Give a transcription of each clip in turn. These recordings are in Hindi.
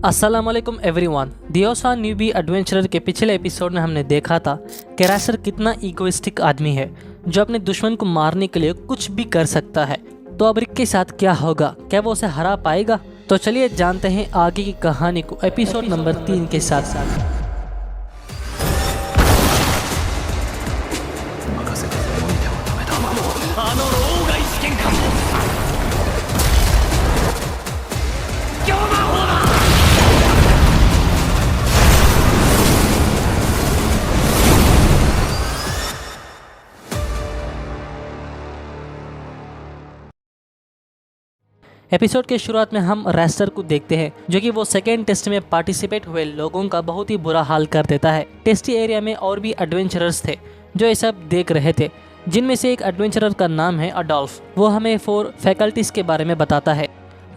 अस्सलाम वालेकुम एवरीवन। दियोसा न्यूबी एडवेंचरर के पिछले एपिसोड में हमने देखा था कि रैसर कितना इगोइस्टिक आदमी है जो अपने दुश्मन को मारने के लिए कुछ भी कर सकता है। तो अब रिक के साथ क्या होगा, क्या वो उसे हरा पाएगा? तो चलिए जानते हैं आगे की कहानी को एपिसोड नंबर 3 के साथ। एपिसोड के शुरुआत में हम रैस्टर को देखते हैं जो कि वो सेकेंड टेस्ट में पार्टिसिपेट हुए लोगों का बहुत ही बुरा हाल कर देता है। टेस्टी एरिया में और भी एडवेंचरर्स थे जो ये सब देख रहे थे, जिनमें से एक एडवेंचरर का नाम है अडोल्फ। वो हमें 4 फैकल्टीज के बारे में बताता है।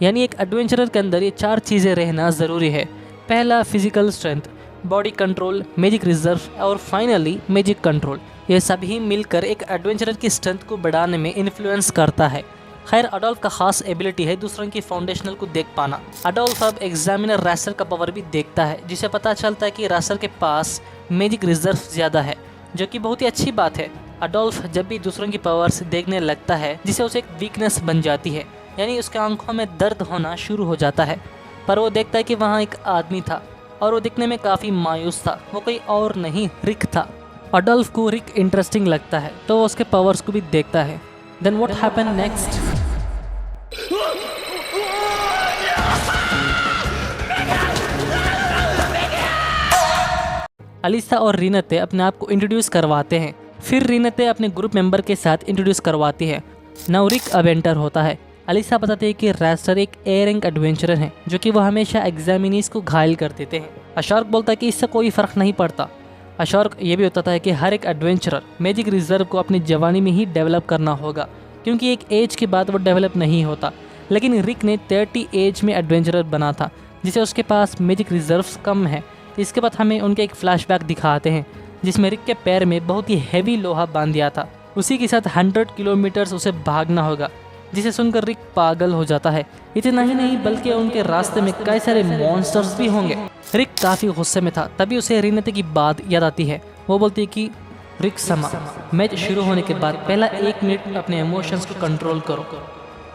यानी एक एडवेंचरर के अंदर ये 4 चीज़ें रहना ज़रूरी है। पहला physical strength, body control, magic reserve और फाइनली मैजिक कंट्रोल। ये सभी मिलकर एक एडवेंचरर की स्ट्रेंथ को बढ़ाने में इन्फ्लुएंस करता है। खैर, अडोल्फ का खास एबिलिटी है दूसरों की फाउंडेशनल को देख पाना। अडोल्फ अब एग्जामिनर रैसर का पावर भी देखता है, जिसे पता चलता है कि रैसर के पास मैजिक रिजर्व ज़्यादा है, जो कि बहुत ही अच्छी बात है। अडोल्फ जब भी दूसरों की पावर्स देखने लगता है जिसे उसे एक वीकनेस बन जाती है, यानी उसके आंखों में दर्द होना शुरू हो जाता है। पर वो देखता है कि वहाँ एक आदमी था और वो दिखने में काफ़ी मायूस था। वो कोई और नहीं, रिक था। अडोल्फ को रिक इंटरेस्टिंग लगता है तो वो उसके पावर्स को भी देखता है। Then what happen next? Alisa और रीनते अपने आप को इंट्रोड्यूस करवाते हैं। फिर रीनते अपने ग्रुप मेंबर के साथ इंट्रोड्यूस करवाती है। नाउ रिक अब एंटर होता है। अलीसा बताती है कि रैस्टर एक ए रैंक एडवेंचरर है जो कि वो हमेशा एग्जामिनीज को घायल कर देते हैं। अशार्क बोलता है कि इससे कोई फ़र्क नहीं पड़ता। अशार्क ये भी बताता है कि हर एक एडवेंचरर मैजिक रिजर्व को अपनी जवानी में ही डेवलप करना होगा, क्योंकि एक एज के बाद वो डेवलप नहीं होता। लेकिन रिक ने 30 एज में एडवेंचरर बना था, जिसे उसके पास मैजिक रिजर्व्स कम है। इसके बाद हमें उनके एक फ्लैशबैक दिखाते हैं जिसमें रिक के पैर में बहुत ही हैवी लोहा बांध दिया था। उसी के साथ 100 किलोमीटर्स उसे भागना होगा, जिसे सुनकर रिक पागल हो जाता है। इतना ही नहीं बल्कि उनके रास्ते में कई सारे मॉन्स्टर्स भी होंगे। रिक काफ़ी गुस्से में था। तभी उसे रीनते की बात याद आती है। वो बोलती है कि रिक समा, मैच शुरू होने के बाद पहला 1 मिनट अपने इमोशंस को कंट्रोल करो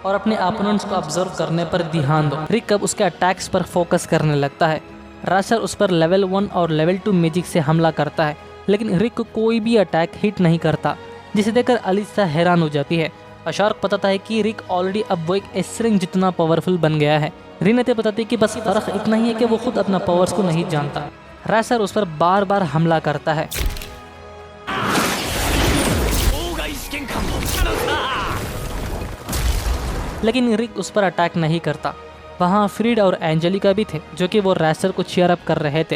और अपने अपोनेंट्स को ऑब्जर्व करने पर ध्यान दो। रिक अब उसके अटैक्स पर फोकस करने लगता है। रैसर उस पर लेवल 1 और लेवल 2 मैजिक से हमला करता है, लेकिन रिक को कोई भी अटैक हिट नहीं करता, जिसे देखकर अलीसा हैरान हो जाती है। अशार्क बताता है कि रिक ऑलरेडी अब वो एक एसरिंग जितना पावरफुल बन गया है। रीनते बताती है कि बस फर्क इतना ही है कि वो खुद अपना पावर्स को नहीं जानता। रैसर उस पर बार बार हमला करता है, लेकिन रिक उस पर अटैक नहीं करता। वहाँ फ्रीड और एंजेलिका भी थे जो कि वो रैसर को चीयर अप कर रहे थे।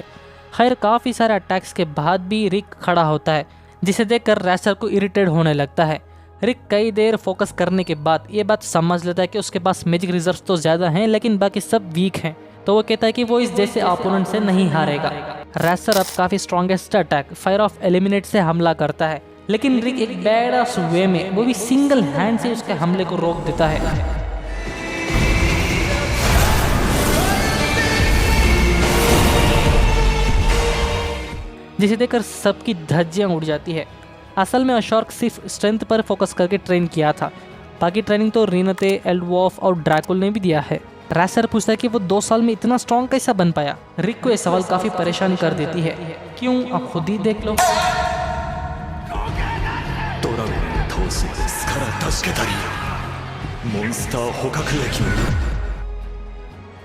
खैर, काफ़ी सारे अटैक्स के बाद भी रिक खड़ा होता है, जिसे देखकर रैसर को इरिटेट होने लगता है। रिक कई देर फोकस करने के बाद ये बात समझ लेता है कि उसके पास मैजिक रिजर्व तो ज़्यादा हैं, लेकिन बाकी सब वीक हैं। तो वो कहता है कि वो इस जैसे अपोनेंट से नहीं हारेगा। रैसर अब काफ़ी strongest attack fire of eliminate से हमला करता है, लेकिन रिक एक बैडास वे में, वो भी सिंगल हैंड से उसके हमले को रोक देता है। जिसे देखकर सबकी धज्जियां उड़ जाती है। असल में अशार्क सिर्फ स्ट्रेंथ पर फोकस करके ट्रेन किया था, बाकी ट्रेनिंग तो रीनते, एल्डवॉफ और ड्रैकुल ने भी दिया है। रैसर पूछता है कि वो 2 साल में इतना स्ट्रॉन्ग कैसा बन पाया। रिक को यह सवाल काफ़ी परेशान कर देती है। क्यों, आप खुद ही देख लो।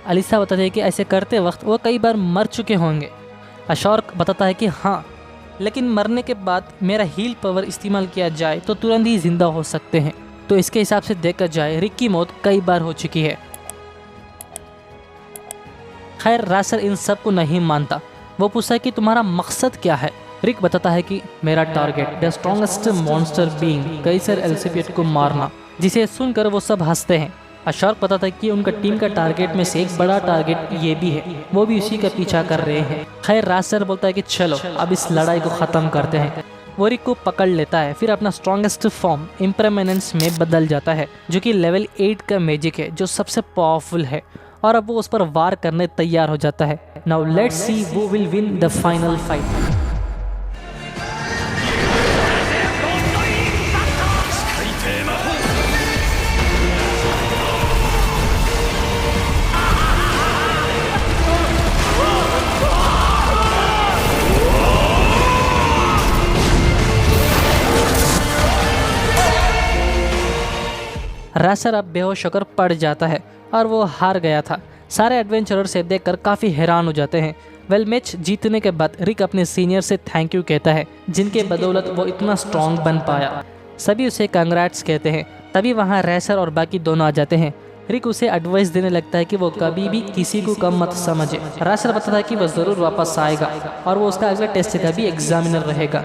अलीसा बताती है कि ऐसे करते वक्त वो कई बार मर चुके होंगे। अशार्क बताता है कि हाँ, लेकिन मरने के बाद मेरा हील पावर इस्तेमाल किया जाए तो तुरंत ही जिंदा हो सकते हैं। तो इसके हिसाब से देखा जाए रिक की मौत कई बार हो चुकी है। खैर, रैसर इन सब को नहीं मानता। वो पूछता है कि तुम्हारा मकसद क्या है। रिक बताता है कि मेरा target the strongest monster being Kaiser एल्सिपियट को मारना, जिसे सुनकर वो सब हंसते हैं। अशार्क बताता है कि उनका टीम का टारगेट में से एक बड़ा टारगेट ये भी है, वो भी उसी का पीछा कर रहे हैं। खैर, रैसर बोलता है कि चलो अब इस लड़ाई को ख़त्म करते हैं। वो रिक को पकड़ लेता है, फिर अपना स्ट्रॉन्गेस्ट फॉर्म इम्परमेनेंस में बदल जाता है, जो कि लेवल 8 का मैजिक है, जो सबसे पावरफुल है। और अब वो उस पर वार करने तैयार हो जाता है। Now let's see who will win the final fight। Racer अब बेहोश होकर पड़ जाता है और वो हार गया था। सारे एडवेंचरर से देखकर काफ़ी हैरान हो जाते हैं। वेल मैच जीतने के बाद रिक अपने सीनियर से थैंक यू कहता है, जिनके बदौलत वो इतना स्ट्रॉन्ग बन पाया। सभी उसे कंग्रेट्स कहते हैं। तभी वहाँ रैसर और बाकी दोनों आ जाते हैं। रिक उसे एडवाइस देने लगता है कि वो कभी भी किसी को कम मत समझे। रैसर बताता है कि वो ज़रूर वापस आएगा और वो उसका अगला टेस्ट का भी एग्जामिनर रहेगा।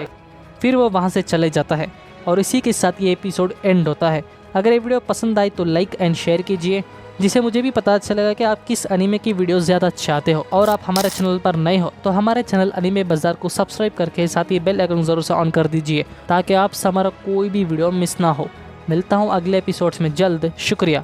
फिर वो वहाँ से चले जाता है और इसी के साथ ये एपिसोड एंड होता है। अगर ये वीडियो पसंद आई तो लाइक एंड शेयर कीजिए, जिससे मुझे भी पता चलेगा कि आप किस एनीमे की वीडियो ज़्यादा चाहते हो। और आप हमारे चैनल पर नए हो तो हमारे चैनल एनीमे बाजार को सब्सक्राइब करके साथ ही बेल आइकन ज़रूर से ऑन कर दीजिए, ताकि आपसे हमारा कोई भी वीडियो मिस ना हो। मिलता हूँ अगले एपिसोड्स में जल्द। शुक्रिया।